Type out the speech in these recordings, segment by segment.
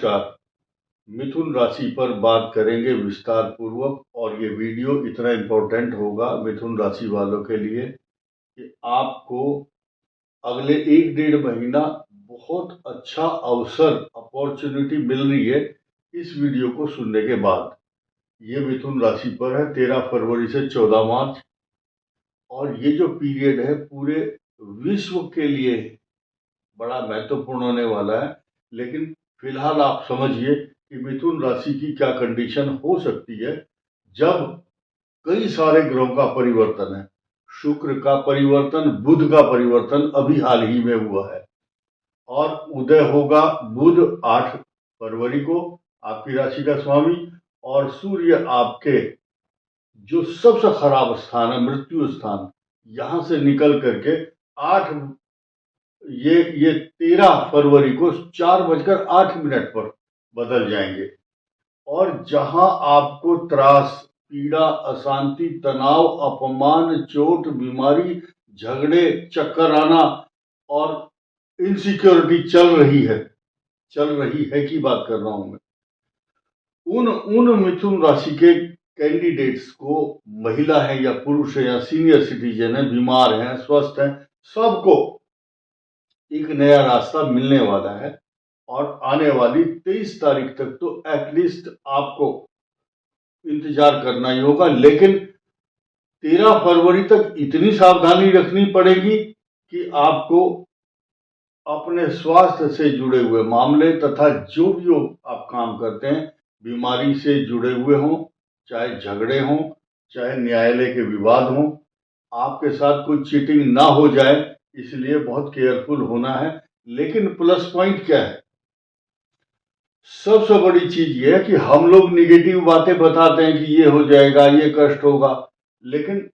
नमस्कार। मिथुन राशि पर बात करेंगे विस्तार पूर्वक, और ये वीडियो इतना इम्पोर्टेंट होगा मिथुन राशि वालों के लिए कि आपको अगले 1-1.5 महीना बहुत अच्छा अवसर, अपॉर्चुनिटी मिल रही है इस वीडियो को सुनने के बाद। ये मिथुन राशि पर है 13 फरवरी से 14 मार्च, और ये जो पीरियड है पूरे विश्व के लिए बड़ा महत्वपूर्ण होने वाला है। लेकिन फिलहाल आप समझिए कि मिथुन राशि की क्या कंडीशन हो सकती है जब कई सारे ग्रहों का परिवर्तन है। शुक्र का परिवर्तन, बुध का परिवर्तन अभी हाल ही में हुआ है, और उदय होगा बुध 8 फरवरी को, आपकी राशि का स्वामी। और सूर्य आपके जो सबसे खराब स्थान है, मृत्यु स्थान, यहां से निकल करके 8 ये 13 फरवरी को 4:08 पर बदल जाएंगे। और जहां आपको त्रास, पीड़ा, अशांति, तनाव, अपमान, चोट, बीमारी, झगड़े, चक्कर आना और इनसिक्योरिटी चल रही है की बात कर रहा हूं मैं। उन मिथुन राशि के कैंडिडेट्स को, महिला है या पुरुष है या सीनियर सिटीजन है, बीमार हैं, स्वस्थ हैं, सबको एक नया रास्ता मिलने वाला है। और आने वाली 23 तारीख तक तो एटलीस्ट आपको इंतजार करना ही होगा। लेकिन 13 फरवरी तक इतनी सावधानी रखनी पड़ेगी कि आपको अपने स्वास्थ्य से जुड़े हुए मामले तथा जो भी आप काम करते हैं, बीमारी से जुड़े हुए हों, चाहे झगड़े हों, चाहे न्यायालय के विवाद हों, आपके साथ कोई चीटिंग ना हो जाए, इसलिए बहुत केयरफुल होना है। लेकिन प्लस पॉइंट क्या है? सबसे बड़ी चीज ये है कि हम लोग निगेटिव बातें बताते हैं कि ये हो जाएगा, ये कष्ट होगा, लेकिन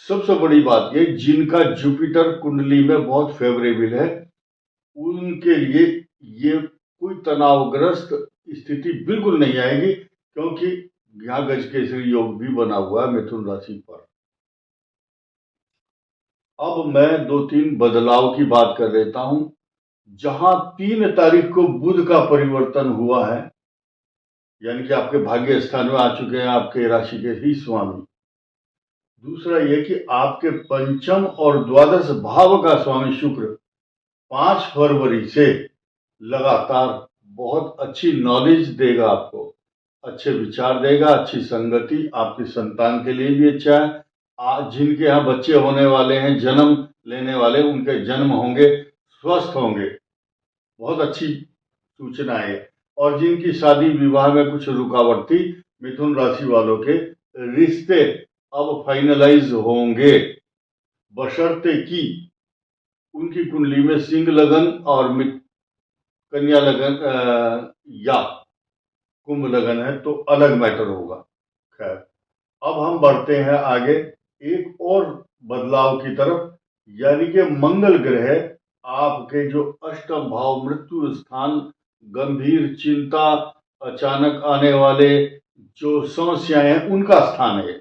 सबसे बड़ी बात ये, जिनका जुपिटर कुंडली में बहुत फेवरेबल है, उनके लिए ये कोई तनावग्रस्त स्थिति बिल्कुल नहीं आएगी, क्योंकि यहाँ गजकेसरी योग भी बना हुआ है मिथुन राशि पर। अब मैं 2-3 बदलाव की बात कर लेता हूं। जहां 3 तारीख को बुध का परिवर्तन हुआ है, यानी कि आपके भाग्य स्थान में आ चुके हैं आपके राशि के ही स्वामी। दूसरा यह कि आपके पंचम और द्वादश भाव का स्वामी शुक्र 5 फरवरी से लगातार बहुत अच्छी नॉलेज देगा आपको, अच्छे विचार देगा, अच्छी संगति, आपकी संतान के लिए भी अच्छा है। आज जिनके यहाँ बच्चे होने वाले हैं, जन्म लेने वाले, उनके जन्म होंगे, स्वस्थ होंगे, बहुत अच्छी सूचना है। और जिनकी शादी विवाह में कुछ रुकावट थी, मिथुन राशि वालों के रिश्ते अब फाइनलाइज होंगे, बशर्ते कि उनकी कुंडली में सिंह लगन और कन्या लगन या कुंभ लगन है तो अलग मैटर होगा। खैर, अब हम बढ़ते हैं आगे एक और बदलाव की तरफ, यानी कि मंगल ग्रह आपके जो अष्टम भाव, मृत्यु स्थान, गंभीर चिंता, अचानक आने वाले जो समस्याएं हैं, उनका स्थान है।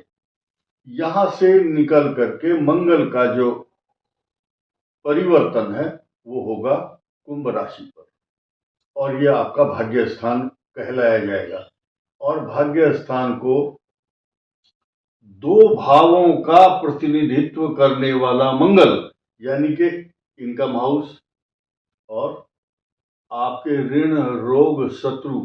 यहां से निकल करके मंगल का जो परिवर्तन है वो होगा कुंभ राशि पर, और यह आपका भाग्य स्थान कहलाया जाएगा। और भाग्य स्थान को 2 भावों का प्रतिनिधित्व करने वाला मंगल, यानी कि इनकम हाउस और आपके ऋण रोग शत्रु,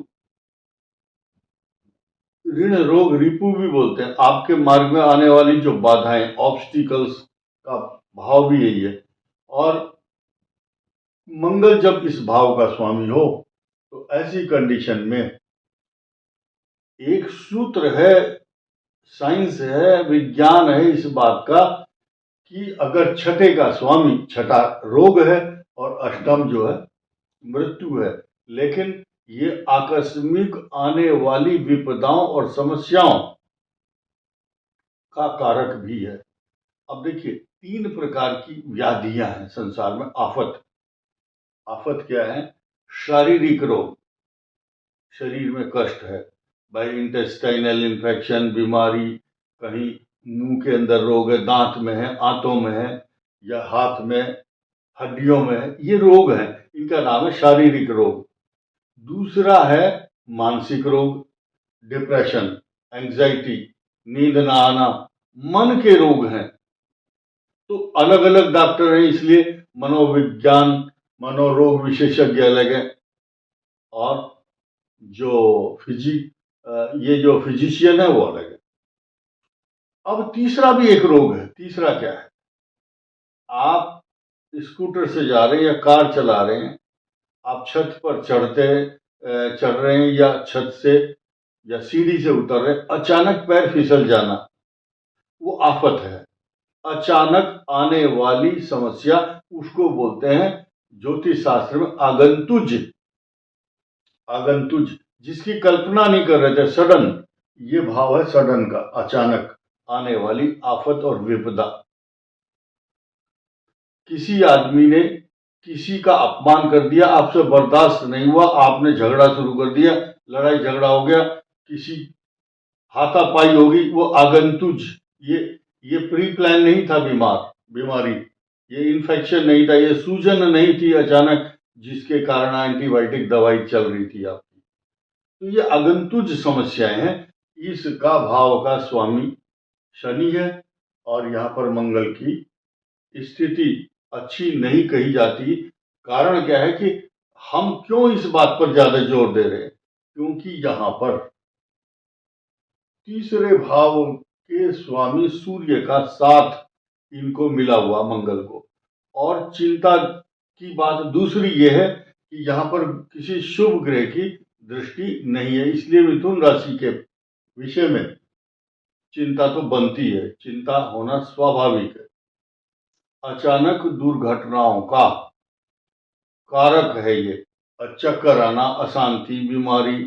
ऋण रोग रिपु भी बोलते हैं, आपके मार्ग में आने वाली जो बाधाएं, ऑब्स्टिकल्स का भाव भी यही है। और मंगल जब इस भाव का स्वामी हो तो ऐसी कंडीशन में एक सूत्र है, साइंस है, विज्ञान है इस बात का कि अगर छठे का स्वामी, छठा रोग है और अष्टम जो है मृत्यु है, लेकिन ये आकस्मिक आने वाली विपदाओं और समस्याओं का कारक भी है। अब देखिए, 3 प्रकार की व्याधियां हैं संसार में। आफत क्या है? शारीरिक रोग, शरीर में कष्ट है, भाई इंटेस्टाइनल इन्फेक्शन, बीमारी, कहीं मुंह के अंदर रोग है, दांत में है, आंतों में है, या हाथ में, हड्डियों में है, ये रोग हैं, इनका नाम है शारीरिक रोग। दूसरा है मानसिक रोग, डिप्रेशन, एंजाइटी, नींद ना आना, मन के रोग हैं। तो अलग अलग डॉक्टर हैं, इसलिए मनोविज्ञान, मनोरोग विशेषज्ञ अलग है, और जो ये जो फिजिशियन है वो अलग है। अब तीसरा भी एक रोग है। तीसरा क्या है? आप स्कूटर से जा रहे हैं या कार चला रहे हैं, आप छत पर चढ़ रहे हैं या छत से या सीढ़ी से उतर रहे हैं, अचानक पैर फिसल जाना, वो आफत है। अचानक आने वाली समस्या, उसको बोलते हैं ज्योतिष शास्त्र में आगंतुज। आगंतुज, जिसकी कल्पना नहीं कर रहे थे, सडन, ये भाव है सडन का, अचानक आने वाली आफत और विपदा। किसी आदमी ने किसी का अपमान कर दिया, आपसे बर्दाश्त नहीं हुआ, आपने झगड़ा शुरू कर दिया, लड़ाई झगड़ा हो गया, किसी हाथापाई होगी, वो आगंतुज। ये प्री प्लान नहीं था बीमारी, ये इन्फेक्शन नहीं था, ये सूजन नहीं थी अचानक जिसके कारण एंटीबायोटिक दवाई चल रही थी आपकी। तो ये आगंतुज समस्याएं हैं। इसका भाव का स्वामी शनि है, और यहाँ पर मंगल की स्थिति अच्छी नहीं कही जाती। कारण क्या है कि हम क्यों इस बात पर ज्यादा जोर दे रहे हैं? क्योंकि यहाँ पर तीसरे भाव के स्वामी सूर्य का साथ इनको मिला हुआ मंगल को। और चिंता की बात दूसरी ये है कि यहाँ पर किसी शुभ ग्रह की दृष्टि नहीं है, इसलिए मिथुन राशि के विषय में चिंता तो बनती है, चिंता होना स्वाभाविक है। अचानक दुर्घटनाओं का कारक है ये, चक्कर आना, अशांति, बीमारी।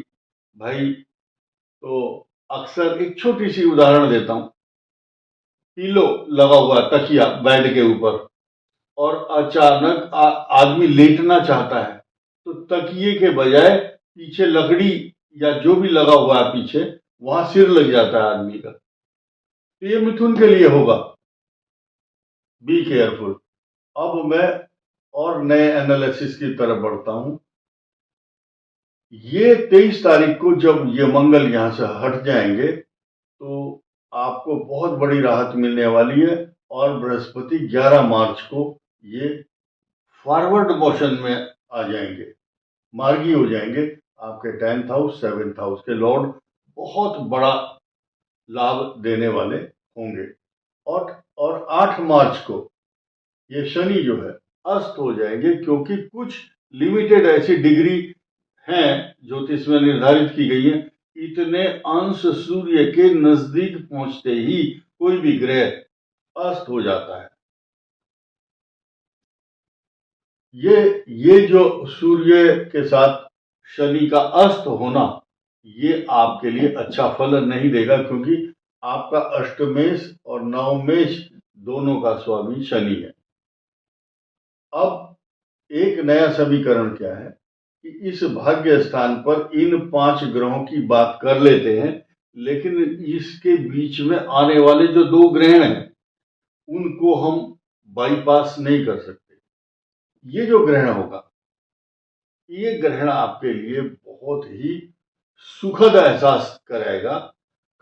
भाई, तो अक्सर एक छोटी सी उदाहरण देता हूं। पिलो लगा हुआ तकिया बेड के ऊपर, और अचानक आदमी लेटना चाहता है, तो तकिए के बजाय पीछे लकड़ी या जो भी लगा हुआ है पीछे, वहां सिर लग जाता है आदमी का। तो ये मिथुन के लिए होगा। Be careful. अब मैं और नए एनालिसिस की तरफ बढ़ता हूं। ये 23 तारीख को जब ये मंगल यहां से हट जाएंगे, तो आपको बहुत बड़ी राहत मिलने वाली है। और बृहस्पति 11 मार्च को ये फॉरवर्ड मोशन में आ जाएंगे, मार्गी हो जाएंगे। आपके 10th हाउस 7th हाउस के लॉर्ड बहुत बड़ा लाभ देने वाले होंगे। और 8 मार्च को ये शनि जो है अस्त हो जाएंगे, क्योंकि कुछ लिमिटेड ऐसी डिग्री हैं ज्योतिष में निर्धारित की गई है, इतने अंश सूर्य के नजदीक पहुंचते ही कोई भी ग्रह अस्त हो जाता है। ये जो सूर्य के साथ शनि का अस्त होना, ये आपके लिए अच्छा फल नहीं देगा, क्योंकि आपका अष्टमेश और नवमेश दोनों का स्वामी शनि है। अब एक नया समीकरण क्या है कि इस भाग्य स्थान पर इन 5 ग्रहों की बात कर लेते हैं, लेकिन इसके बीच में आने वाले जो 2 ग्रहण हैं, उनको हम बाईपास नहीं कर सकते। ये जो ग्रहण होगा, ये ग्रहण आपके लिए बहुत ही सुखद एहसास कराएगा।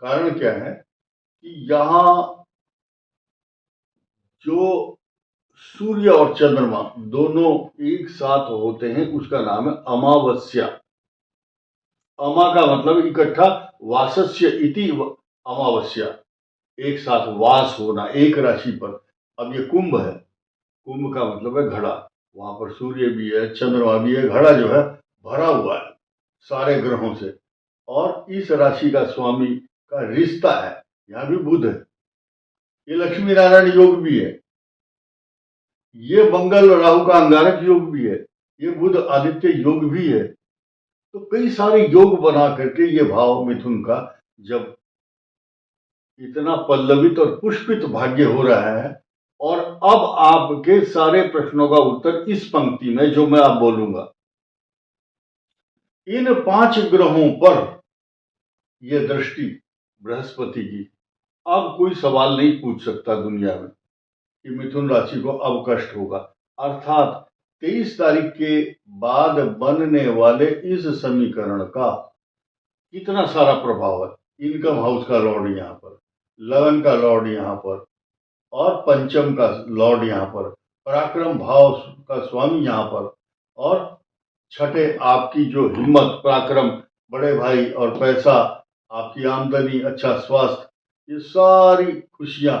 कारण क्या है कि यहां जो सूर्य और चंद्रमा दोनों एक साथ होते हैं, उसका नाम है अमावस्या। अमा का मतलब इकट्ठा, वासस्य इति अमावस्या, एक साथ वास होना एक राशि पर। अब ये कुंभ है, कुंभ का मतलब है घड़ा, वहां पर सूर्य भी है, चंद्रमा भी है, घड़ा जो है भरा हुआ है सारे ग्रहों से। और इस राशि का स्वामी का रिश्ता है, यहां भी बुध है, ये लक्ष्मी नारायण योग भी है, ये मंगल राहु का अंगारक योग भी है, ये बुध आदित्य योग भी है। तो कई सारे योग बना करके ये भाव मिथुन का जब इतना पल्लवित और पुष्पित भाग्य हो रहा है। और अब आपके सारे प्रश्नों का उत्तर इस पंक्ति में जो मैं अब बोलूंगा। इन 5 ग्रहों पर यह दृष्टि बृहस्पति की, अब कोई सवाल नहीं पूछ सकता दुनिया में कि मिथुन राशि को अब कष्ट होगा। अर्थात 23 तारीख के बाद बनने वाले इस समीकरण का कितना सारा प्रभाव है। इनकम हाउस का लॉर्ड यहाँ पर, लगन का लॉर्ड यहाँ पर, और पंचम का लॉर्ड यहाँ पर, पराक्रम भाव का स्वामी यहाँ पर, और छठे आपकी जो हिम्मत, पराक्रम, बड़े भाई और पैसा, आपकी आमदनी, अच्छा स्वास्थ्य, ये सारी खुशियां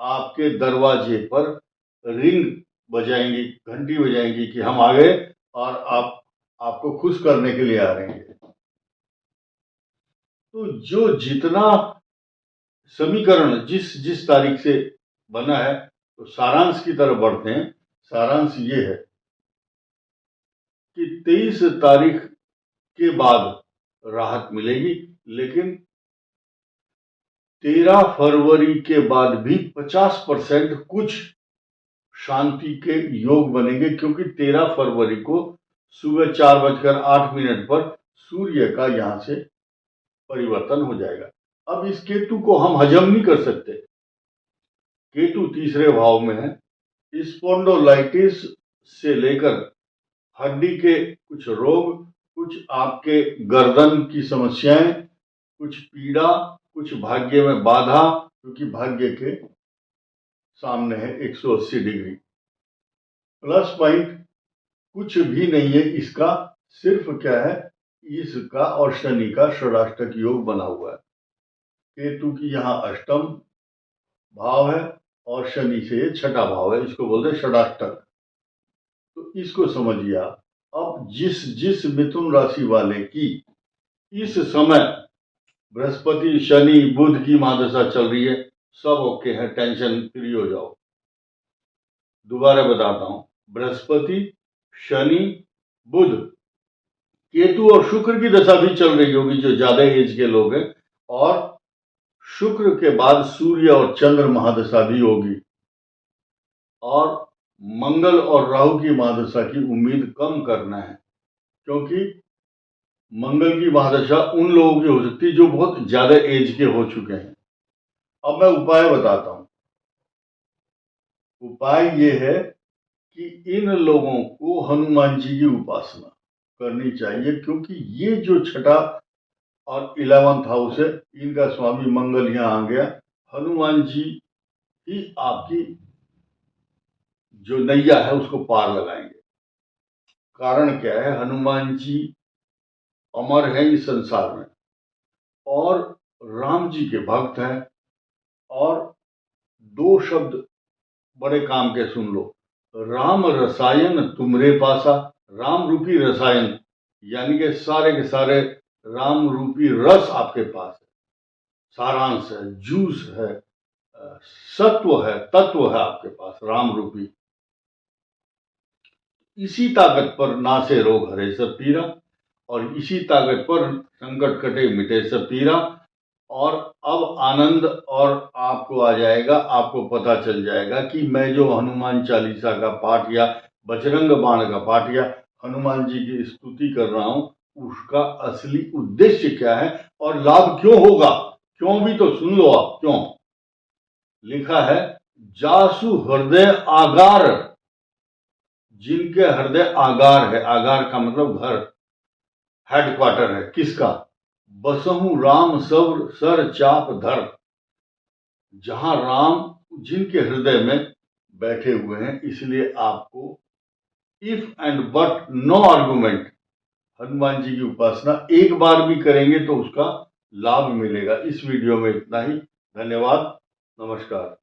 आपके दरवाजे पर रिंग बजाएंगी, घंटी बजाएंगी कि हम आ गए और आपको खुश करने के लिए आ रहे हैं। तो जो जितना समीकरण जिस तारीख से बना है, तो सारांश की तरफ बढ़ते हैं। सारांश ये है कि 23 तारीख के बाद राहत मिलेगी, लेकिन 13 फरवरी के बाद भी 50% कुछ शांति के योग बनेंगे, क्योंकि 13 फरवरी को सुबह 4:08 पर सूर्य का यहां से परिवर्तन हो जाएगा। अब इस केतु को हम हजम नहीं कर सकते। केतु तीसरे भाव में है। स्पॉन्डोलाइटिस से लेकर हड्डी के कुछ रोग, कुछ आपके गर्दन की समस्याएं, कुछ पीड़ा, कुछ भाग्य में बाधा, क्योंकि भाग्य के सामने है 180 डिग्री। प्लस पॉइंट कुछ भी नहीं है इसका, सिर्फ क्या है, इसका और शनि का षडाष्टक योग बना हुआ है। केतु की यहाँ अष्टम भाव है और शनि से ये छठा भाव है, इसको बोलते हैं षडाष्टक। तो इसको समझिए आप। अब जिस मिथुन राशि वाले की इस समय बृहस्पति, शनि, बुध की महादशा चल रही है, सब ओके है, टेंशन फ्री हो जाओ। दोबारा बताता हूं, बृहस्पति, शनि, बुध, केतु और शुक्र की दशा भी चल रही होगी जो ज्यादा एज के लोग हैं, और शुक्र के बाद सूर्य और चंद्र महादशा भी होगी, और मंगल और राहु की महादशा की उम्मीद कम करना है, क्योंकि मंगल की महादशा उन लोगों की हो सकती है जो बहुत ज्यादा एज के हो चुके हैं। अब मैं उपाय बताता हूं। उपाय ये है कि इन लोगों को हनुमान जी की उपासना करनी चाहिए, क्योंकि ये जो छठा और 11th हाउस है, इनका स्वामी मंगल यहां आ गया। हनुमान जी ही आपकी जो नैया है उसको पार लगाएंगे। कारण क्या है, हनुमान जी अमर है इस संसार में, और राम जी के भक्त हैं। और दो शब्द बड़े काम के सुन लो, राम रसायन तुमरे पासा। राम रूपी रसायन यानी कि सारे के सारे राम रूपी रस आपके पास है, सारांश है, जूस है, सत्व है, तत्व है आपके पास राम रूपी। इसी ताकत पर नासे रोग हरे सब पीरा, और इसी ताकत पर संकट कटे मिटे सब पीरा। और अब आनंद और आपको आ जाएगा, आपको पता चल जाएगा कि मैं जो हनुमान चालीसा का पाठ या बजरंग बाण का पाठ या हनुमान जी की स्तुति कर रहा हूं, उसका असली उद्देश्य क्या है और लाभ क्यों होगा। क्यों भी तो सुन लो आप। क्यों लिखा है, जासु हृदय आगार, जिनके हृदय आगार है, आगार का मतलब घर, हेडक्वार्टर है किसका, बसहु राम सर चाप धर। जहां राम जिनके हृदय में बैठे हुए हैं, इसलिए आपको if and but no argument Hanuman ji की उपासना एक बार भी करेंगे तो उसका लाभ मिलेगा। इस वीडियो में इतना ही। धन्यवाद, नमस्कार।